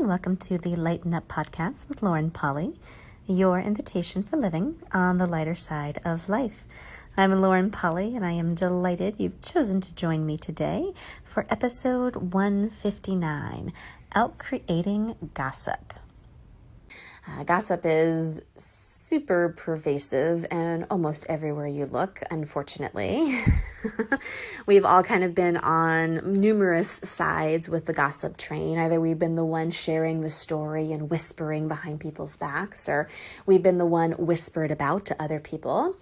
and welcome to the Lighten Up Podcast with Lauren Polly, your invitation for living on the lighter side of life. I'm Lauren Polly, and I am delighted you've chosen to join me today for episode 159, Out Creating Gossip. Gossip is super pervasive and almost everywhere you look, unfortunately. We've all kind of been on numerous sides with the gossip train. Either we've been the one sharing the story and whispering behind people's backs, or we've been the one whispered about to other people.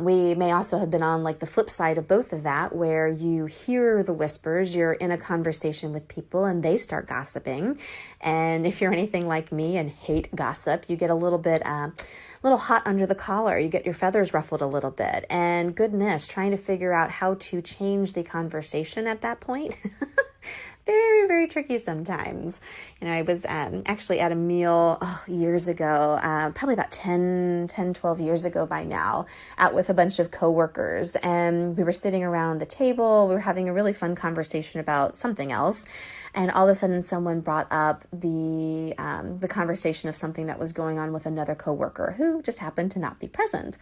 We may also have been on like the flip side of both of that, where you hear the whispers, you're in a conversation with people and they start gossiping. And if you're anything like me and hate gossip, you get a little bit hot under the collar. You get your feathers ruffled a little bit. And goodness, trying to figure out how to change the conversation at that point. Very, very tricky sometimes. I was actually at a meal years ago, probably about 12 years ago by now, out with a bunch of coworkers. And we were sitting around the table. We were having a really fun conversation about something else. And all of a sudden, someone brought up the conversation of something that was going on with another coworker who just happened to not be present.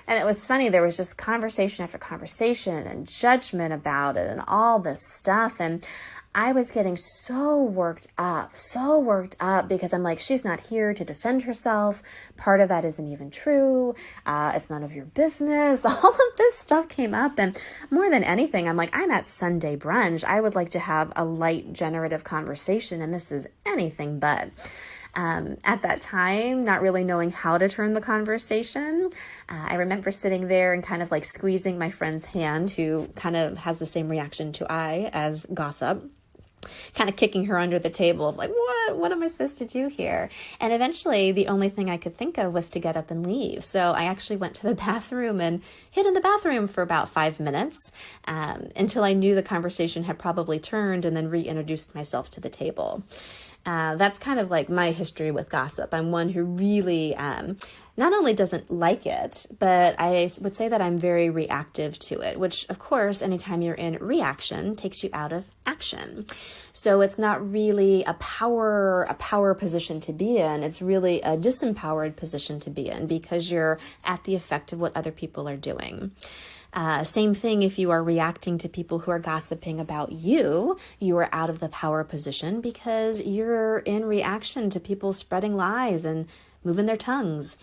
And it was funny. There was just conversation after conversation and judgment about it and all this stuff. And I was getting so worked up because I'm like, she's not here to defend herself. Part of that isn't even true. It's none of your business. All of this stuff came up. And more than anything, I'm like, I'm at Sunday brunch. I would like to have a light, generative conversation. And this is anything but. At that time, not really knowing how to turn the conversation. I remember sitting there and kind of like squeezing my friend's hand, who kind of has the same reaction to I as gossip. Kind of kicking her under the table of like, what am I supposed to do here? And eventually the only thing I could think of was to get up and leave. So I actually went to the bathroom and hid in the bathroom for about 5 minutes until I knew the conversation had probably turned, and then reintroduced myself to the table. That's kind of like my history with gossip. I'm one who really not only doesn't like it, but I would say that I'm very reactive to it, which of course, anytime you're in reaction, takes you out of action. So it's not really a power position to be in. It's really a disempowered position to be in, because you're at the effect of what other people are doing. Same thing if you are reacting to people who are gossiping about you. You are out of the power position because you're in reaction to people spreading lies and moving their tongues.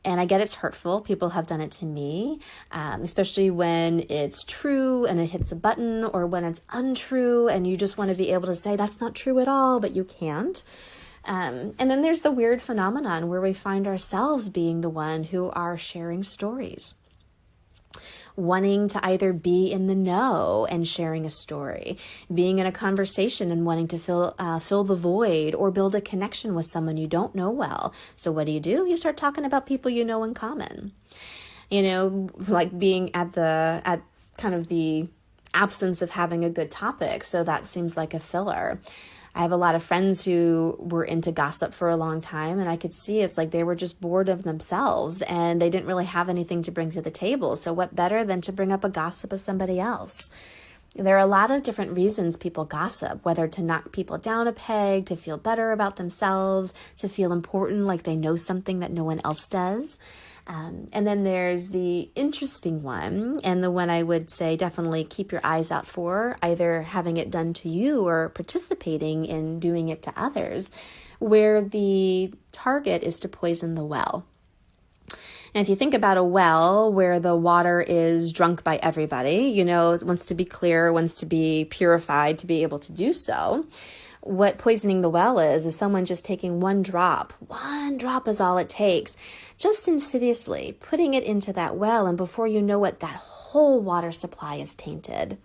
And I get it's hurtful. People have done it to me, especially when it's true and it hits a button, or when it's untrue and you just want to be able to say that's not true at all, but you can't. And then there's the weird phenomenon where we find ourselves being the one who are sharing stories, wanting to either be in the know and sharing a story, being in a conversation and wanting to fill the void, or build a connection with someone you don't know well. So what do? You start talking about people you know in common. Like being at kind of the absence of having a good topic. So that seems like a filler. I have a lot of friends who were into gossip for a long time, and I could see it's like they were just bored of themselves and they didn't really have anything to bring to the table. So what better than to bring up a gossip of somebody else? There are a lot of different reasons people gossip, whether to knock people down a peg, to feel better about themselves, to feel important, like they know something that no one else does. And then there's the interesting one, and the one I would say definitely keep your eyes out for, either having it done to you or participating in doing it to others, where the target is to poison the well. And if you think about a well where the water is drunk by everybody, wants to be clear, wants to be purified to be able to do so. What poisoning the well is someone just taking one drop is all it takes, just insidiously putting it into that well. And before you know it, that whole water supply is tainted.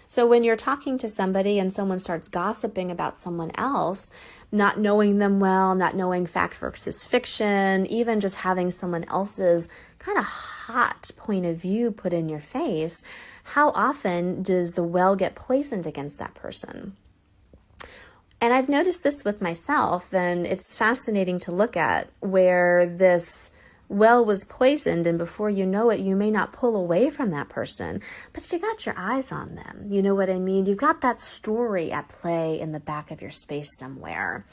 So when you're talking to somebody and someone starts gossiping about someone else, not knowing them well, not knowing fact versus fiction, even just having someone else's kind of hot point of view put in your face, how often does the well get poisoned against that person? And I've noticed this with myself, and it's fascinating to look at where this well was poisoned, and before you know it, you may not pull away from that person, but you got your eyes on them. You know what I mean? You've got that story at play in the back of your space somewhere.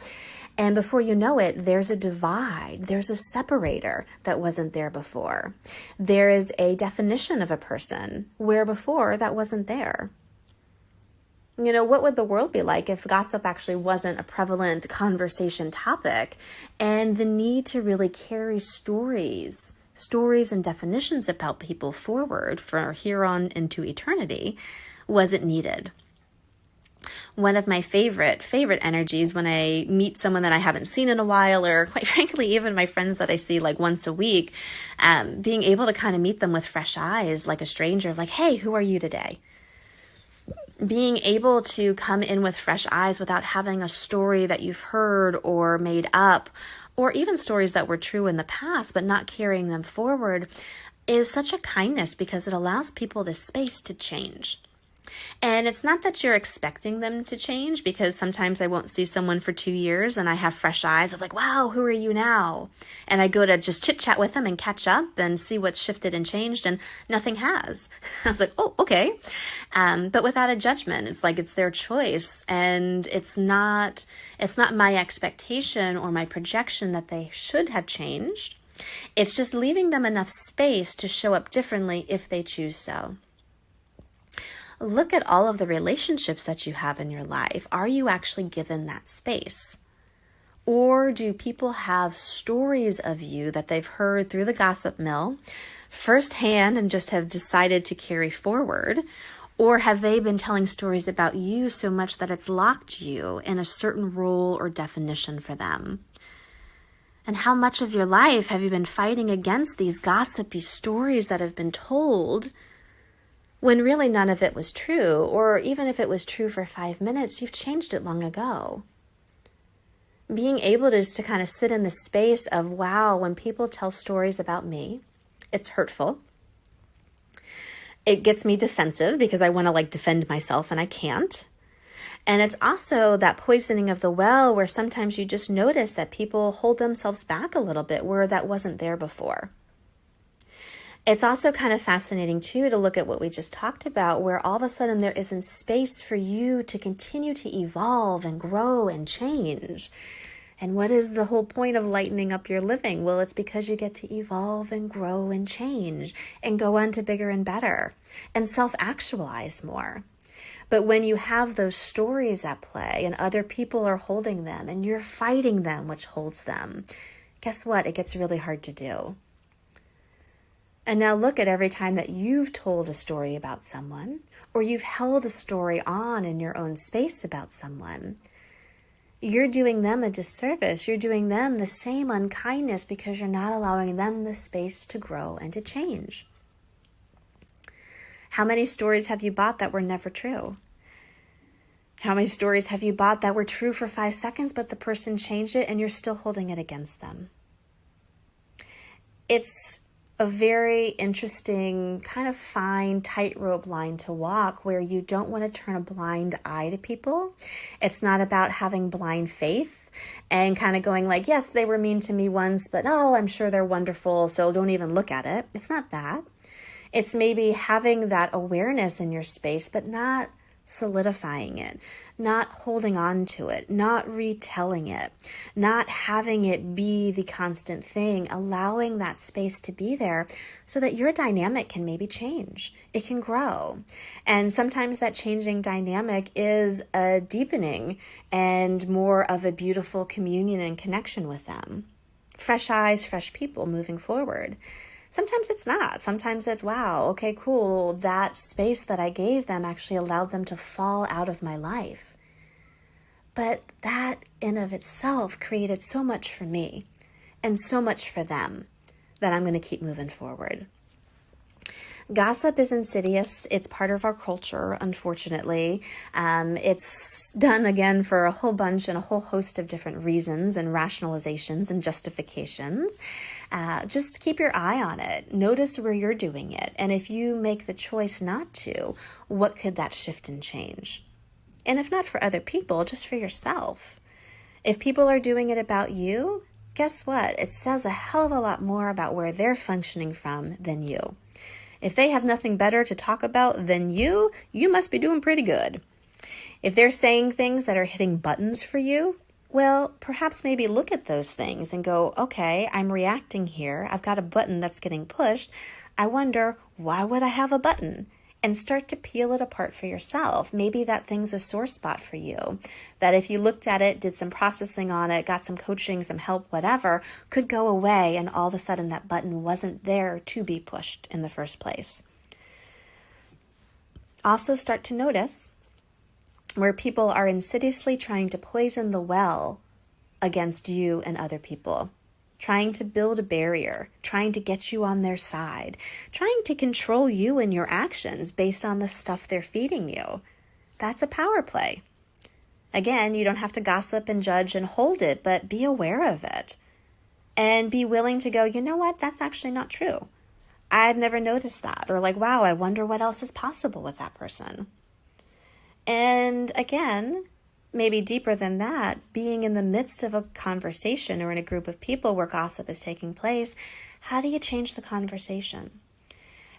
And before you know it, there's a divide. There's a separator that wasn't there before. There is a definition of a person where before that wasn't there. You know, what would the world be like if gossip actually wasn't a prevalent conversation topic, and the need to really carry stories and definitions about people forward for here on into eternity wasn't needed? One of my favorite energies when I meet someone that I haven't seen in a while, or quite frankly, even my friends that I see like once a week, being able to kind of meet them with fresh eyes, like a stranger, like, hey, who are you today? Being able to come in with fresh eyes without having a story that you've heard or made up, or even stories that were true in the past, but not carrying them forward, is such a kindness because it allows people the space to change. And it's not that you're expecting them to change, because sometimes I won't see someone for 2 years and I have fresh eyes of like, wow, who are you now? And I go to just chit chat with them and catch up and see what's shifted and changed, and nothing has. I was like, oh, okay. But without a judgment, it's like, it's their choice. And it's not my expectation or my projection that they should have changed. It's just leaving them enough space to show up differently if they choose so. Look at all of the relationships that you have in your life. Are you actually given that space? Or do people have stories of you that they've heard through the gossip mill firsthand and just have decided to carry forward? Or have they been telling stories about you so much that it's locked you in a certain role or definition for them? And how much of your life have you been fighting against these gossipy stories that have been told, when really none of it was true? Or even if it was true for 5 minutes, you've changed it long ago. Being able to just to kind of sit in the space of, wow, when people tell stories about me, it's hurtful. It gets me defensive because I want to like defend myself and I can't. And it's also that poisoning of the well where sometimes you just notice that people hold themselves back a little bit where that wasn't there before. It's also kind of fascinating, too, to look at what we just talked about, where all of a sudden there isn't space for you to continue to evolve and grow and change. And what is the whole point of lightening up your living? Well, it's because you get to evolve and grow and change and go on to bigger and better and self-actualize more. But when you have those stories at play and other people are holding them and you're fighting them, which holds them, guess what? It gets really hard to do. And now look at every time that you've told a story about someone, or you've held a story on in your own space about someone. You're doing them a disservice. You're doing them the same unkindness because you're not allowing them the space to grow and to change. How many stories have you bought that were never true? How many stories have you bought that were true for 5 seconds, but the person changed it and you're still holding it against them? It's a very interesting, kind of fine tightrope line to walk where you don't want to turn a blind eye to people. It's not about having blind faith and kind of going like, yes, they were mean to me once, but oh, I'm sure they're wonderful, so don't even look at it. It's not that. It's maybe having that awareness in your space, but not solidifying it, not holding on to it, not retelling it, not having it be the constant thing, allowing that space to be there so that your dynamic can maybe change. It can grow. And sometimes that changing dynamic is a deepening and more of a beautiful communion and connection with them. Fresh eyes, fresh people moving forward. Sometimes it's not. Sometimes it's, wow, okay, cool. That space that I gave them actually allowed them to fall out of my life. But that in of itself created so much for me and so much for them that I'm going to keep moving forward. Gossip is insidious. It's part of our culture, unfortunately. It's done, again, for a whole bunch and a whole host of different reasons and rationalizations and justifications. Just keep your eye on it. Notice where you're doing it. And if you make the choice not to, what could that shift and change? And if not for other people, just for yourself. If people are doing it about you, guess what? It says a hell of a lot more about where they're functioning from than you. If they have nothing better to talk about than you must be doing pretty good. If they're saying things that are hitting buttons for you, Well, perhaps maybe look at those things and go, okay, I'm reacting here. I've got a button that's getting pushed. I wonder, why would I have a button? And start to peel it apart for yourself. Maybe that thing's a sore spot for you. That if you looked at it, did some processing on it, got some coaching, some help, whatever, could go away, and all of a sudden that button wasn't there to be pushed in the first place. Also start to notice where people are insidiously trying to poison the well against you and other people. Trying to build a barrier, trying to get you on their side, trying to control you and your actions based on the stuff they're feeding you. That's a power play. Again, you don't have to gossip and judge and hold it, but be aware of it. And be willing to go, you know what, that's actually not true. I've never noticed that. Or like, wow, I wonder what else is possible with that person. And again, maybe deeper than that, being in the midst of a conversation or in a group of people where gossip is taking place, how do you change the conversation?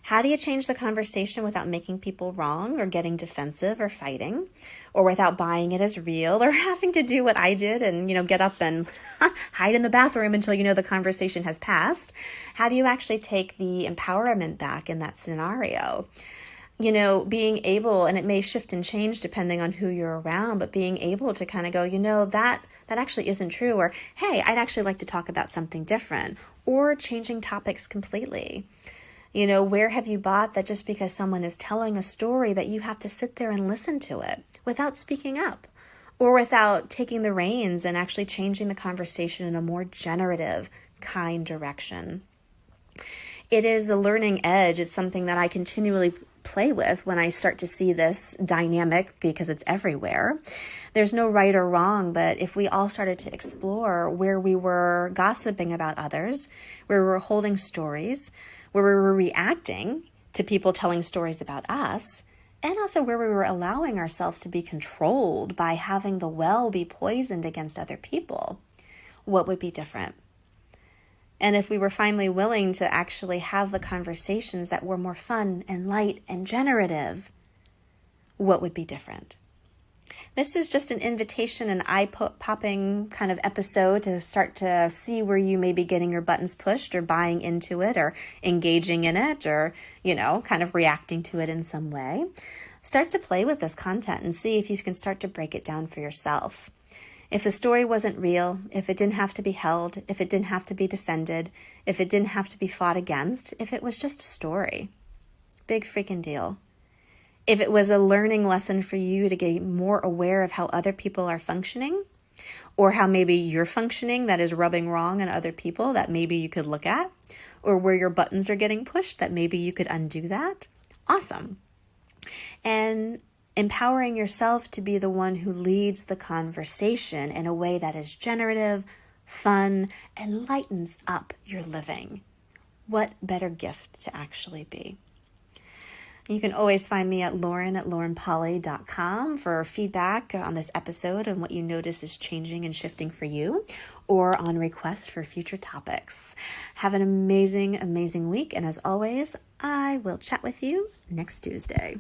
How do you change the conversation without making people wrong or getting defensive or fighting, or without buying it as real or having to do what I did and, get up and hide in the bathroom until the conversation has passed? How do you actually take the empowerment back in that scenario? Being able, and it may shift and change depending on who you're around, but being able to kind of go, that actually isn't true, or, hey, I'd actually like to talk about something different, or changing topics completely. Where have you bought that just because someone is telling a story that you have to sit there and listen to it without speaking up, or without taking the reins and actually changing the conversation in a more generative, kind direction? It is a learning edge. It's something that I continually play with when I start to see this dynamic, because it's everywhere. There's no right or wrong, but if we all started to explore where we were gossiping about others, where we were holding stories, where we were reacting to people telling stories about us, and also where we were allowing ourselves to be controlled by having the well be poisoned against other people, what would be different? And if we were finally willing to actually have the conversations that were more fun and light and generative, what would be different? This is just an invitation, an eye-popping kind of episode to start to see where you may be getting your buttons pushed or buying into it or engaging in it or, kind of reacting to it in some way. Start to play with this content and see if you can start to break it down for yourself. If the story wasn't real, if it didn't have to be held, if it didn't have to be defended, if it didn't have to be fought against, if it was just a story, big freaking deal. If it was a learning lesson for you to get more aware of how other people are functioning, or how maybe you're functioning that is rubbing wrong on other people that maybe you could look at, or where your buttons are getting pushed that maybe you could undo that, awesome. And empowering yourself to be the one who leads the conversation in a way that is generative, fun, and lightens up your living. What better gift to actually be? You can always find me at laurenpolly.com for feedback on this episode and what you notice is changing and shifting for you, or on requests for future topics. Have an amazing, amazing week. And as always, I will chat with you next Tuesday.